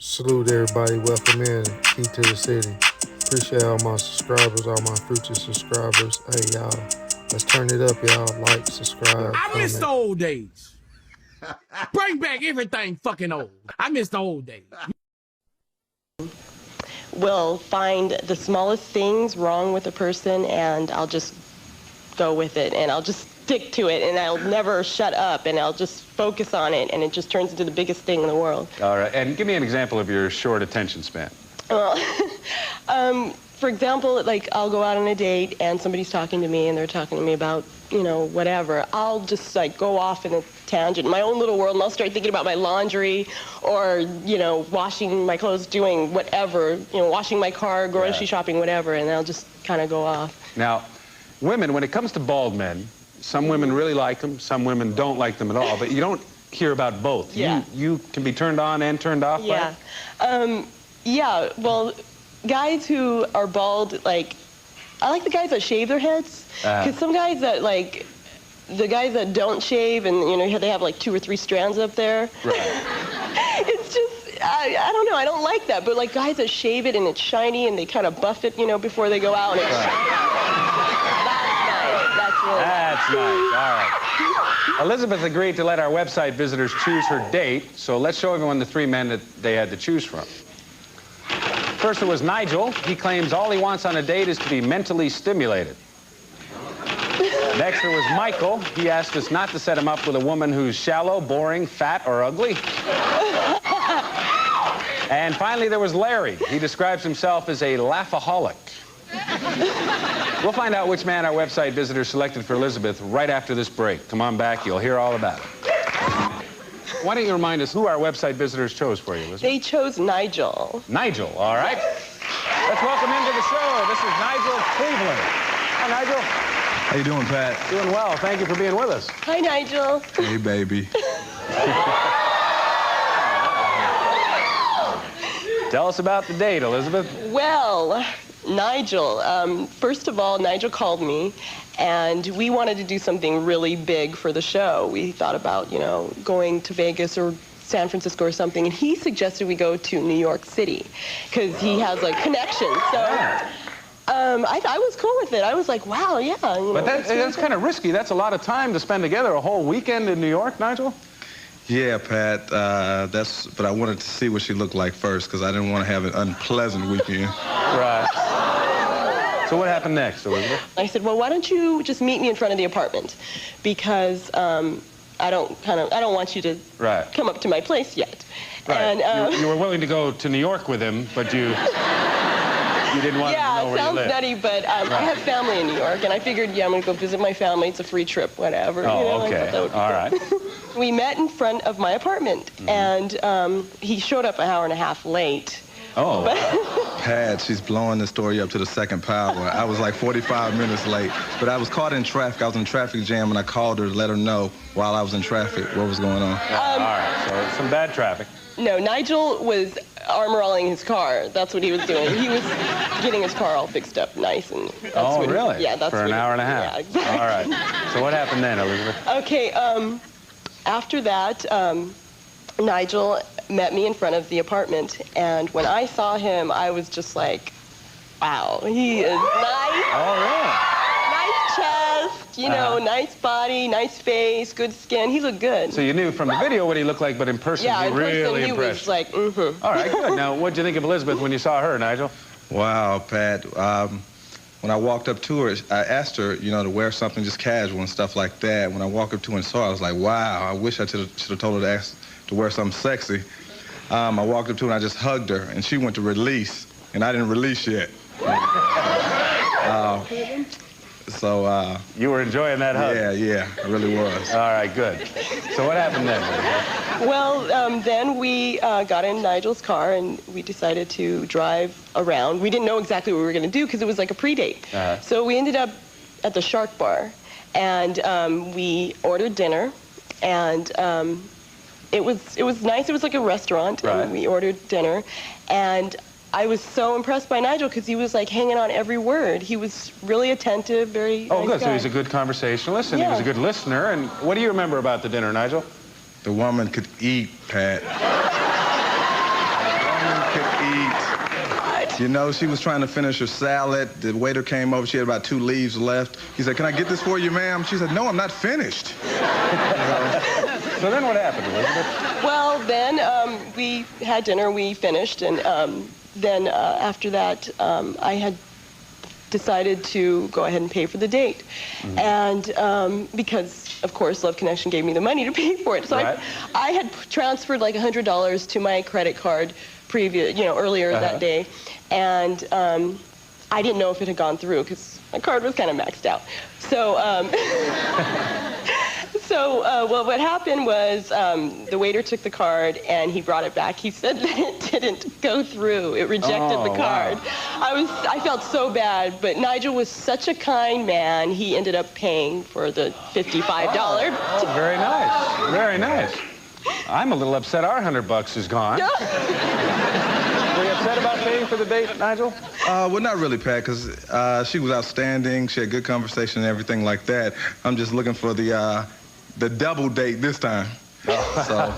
Salute everybody. Welcome in. Key to the city. Appreciate all my subscribers, all my future subscribers. Hey, y'all. Let's turn it up, y'all. Like, subscribe, I miss the comment. old days. Bring back everything fucking old. I miss the old days. Will find the smallest things wrong with a person, and I'll just go with it, and I'll just stick to it, and I'll never shut up, and I'll just focus on it, and it just turns into the biggest thing in the world. All right, and give me an example of your short attention span. Well, for example, like I'll go out on a date, and somebody's talking to me, and they're talking to me about, you know, whatever. I'll just like go off in a tangent, in my own little world, and I'll start thinking about my laundry, or, you know, washing my clothes, doing whatever, you know, washing my car, grocery shopping, whatever, and I'll just kind of go off. Now, women, when it comes to bald men, some women really like them, some women don't like them at all, but you don't hear about both. Yeah. You can be turned on and turned off by it? Yeah, well, guys who are bald, like, I like the guys that shave their heads, because some guys that, like, the guys that don't shave and, you know, they have like 2 or 3 strands up there. Right. It's just, I don't know, I don't like that, but like guys that shave it and it's shiny and they kind of buff it, you know, before they go out and it's shiny. That's really That's nice. All right. Elizabeth agreed to let our website visitors choose her date, so let's show everyone the 3 men that they had to choose from. First, it was Nigel. He claims all he wants on a date is to be mentally stimulated. Next, there was Michael. He asked us not to set him up with a woman who's shallow, boring, fat, or ugly. And finally, there was Larry. He describes himself as a laughaholic. We'll find out which man our website visitors selected for Elizabeth right after this break. Come on back. You'll hear all about it. Why don't you remind us who our website visitors chose for you, Elizabeth? They chose Nigel. Nigel, all right. Let's welcome into the show. This is Nigel Cleveland. Hi, Nigel. How you doing, Pat? Doing well. Thank you for being with us. Hi, Nigel. Hey, baby. Tell us about the date, Elizabeth. Well, Nigel, first of all, Nigel called me, and we wanted to do something really big for the show. We thought about, you know, going to Vegas or San Francisco or something, and he suggested we go to New York City, because he has, like, connections. So I was cool with it. I was like, wow, yeah. You know, But that's kind of risky. That's a lot of time to spend together, a whole weekend in New York, Nigel? Yeah, Pat, but I wanted to see what she looked like first, because I didn't want to have an unpleasant weekend. Right. So what happened next, Elizabeth? I said, well, why don't you just meet me in front of the apartment, because I don't want you to come up to my place yet. Right. And, you were willing to go to New York with him, but you didn't want him to know where you Yeah, it sounds lived. nutty, but I have family in New York, and I figured, yeah, I'm going to go visit my family. It's a free trip, whatever. Oh, you know, okay. that would be All good. right. We met in front of my apartment, and he showed up an hour and a half late. Oh. Pat, she's blowing the story up to the second power. I was like 45 minutes late, but I was caught in traffic. I was in a traffic jam, and I called her to let her know while I was in traffic what was going on. All right, so some bad traffic. No, Nigel was armor-alling his car. That's what he was doing. He was getting his car all fixed up nice. And that's Really? Yeah, that's for an hour and a half? Yeah, exactly. All right. So what happened then, Elizabeth? Okay, after that, Nigel met me in front of the apartment, and when I saw him, I was just like, wow, he is nice. Oh, really? Nice chest, you know, nice body, nice face, good skin. He looked good. So you knew from the video what he looked like, but in person, Yeah, he in person, really he impressed was like, mm-hmm. All right, good. Now, what'd you think of Elizabeth when you saw her, Nigel? Wow, Pat. When I walked up to her, I asked her, you know, to wear something just casual and stuff like that. When I walked up to her and saw her, I was like, wow, I wish I should have told her to wear something sexy. I walked up to her and I just hugged her, and she went to release, and I didn't release yet. You were enjoying that hug? Yeah, I really was. All right, good. So what happened then? Well, then we got in Nigel's car, and we decided to drive around. We didn't know exactly what we were going to do, because it was like a pre-date. So we ended up at the Shark Bar, and we ordered dinner, and it was nice. It was like a restaurant, and we ordered dinner, and I was so impressed by Nigel, because he was like hanging on every word. He was really attentive, very nice good. guy. So he's a good conversationalist, and he was a good listener. And what do you remember about the dinner, Nigel? The woman could eat, Pat. You know, she was trying to finish her salad. The waiter came over. She had about 2 leaves left. He said, "Can I get this for you, ma'am?" She said, "No, I'm not finished." So then what happened, Elizabeth? Well, then we had dinner, we finished, and then after that, I had decided to go ahead and pay for the date. And because, of course, Love Connection gave me the money to pay for it. So Right. I had transferred like $100 to my credit card earlier that day. And I didn't know if it had gone through because my card was kind of maxed out. So, well, what happened was the waiter took the card and he brought it back. He said that it didn't go through. It rejected the card. Wow. I felt so bad, but Nigel was such a kind man. He ended up paying for the $55. Oh, very nice. Very nice. I'm a little upset our $100 is gone. Were you upset about paying for the date, Nigel? Well, not really, Pat, because she was outstanding. She had good conversation and everything like that. I'm just looking for the double date this time. So.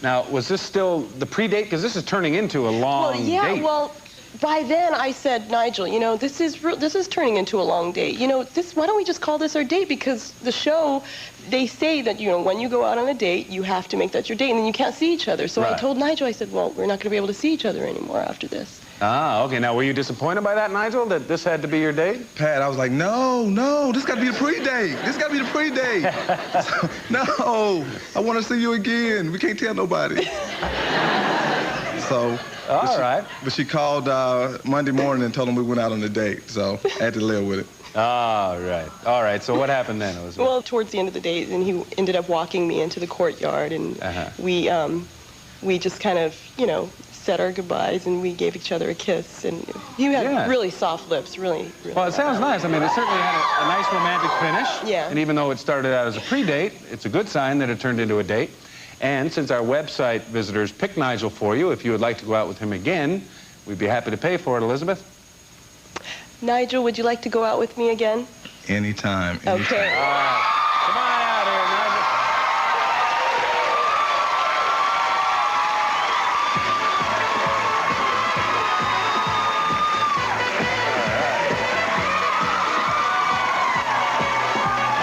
Now, was this still the pre-date? Because this is turning into a long date. Well, by then I said, Nigel, you know, this is turning into a long date. You know, why don't we just call this our date? Because the show, they say that, you know, when you go out on a date, you have to make that your date, and then you can't see each other. So I told Nigel, I said, well, we're not going to be able to see each other anymore after this. Ah, okay. Now, were you disappointed by that, Nigel, that this had to be your date? Pat, I was like, no, this got to be the pre-date. This got to be the pre-date. No, I want to see you again. We can't tell nobody. So. All right. But she called Monday morning and told him we went out on a date, so I had to live with it. All right. All right. So what happened then, Elizabeth? Well, towards the end of the date, and he ended up walking me into the courtyard, and we just kind of, you know, said our goodbyes, and we gave each other a kiss, and you had really soft lips, really. Well, it sounds nice. I mean, it certainly had a nice romantic finish. Yeah. And even though it started out as a pre-date, it's a good sign that it turned into a date. And since our website visitors picked Nigel for you, if you would like to go out with him again, we'd be happy to pay for it, Elizabeth. Nigel, would you like to go out with me again? Anytime. Okay. All right. Come on out here, Nigel.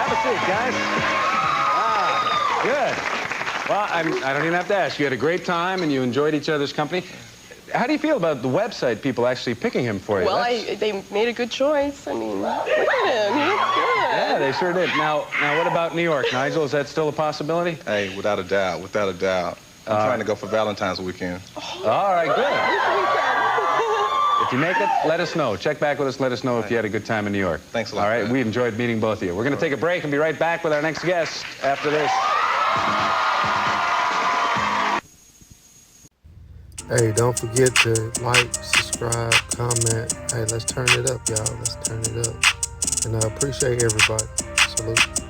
Have a seat, guys. Good. Well, I don't even have to ask. You had a great time and you enjoyed each other's company. How do you feel about the website people actually picking him for you? Well, they made a good choice. I mean, look at him. He looks good. Yeah, they sure did. Now, what about New York, Nigel? Is that still a possibility? Hey, without a doubt, without a doubt. I'm trying to go for Valentine's weekend. All right, good. If you make it, let us know. Check back with us. Let us know if you had a good time in New York. Thanks a lot. All right, man. we enjoyed meeting both of you. We're going to take a break and be right back with our next guest after this. Hey, don't forget to like, subscribe, comment. Hey, let's turn it up, y'all. Let's turn it up. And I appreciate everybody. Salute.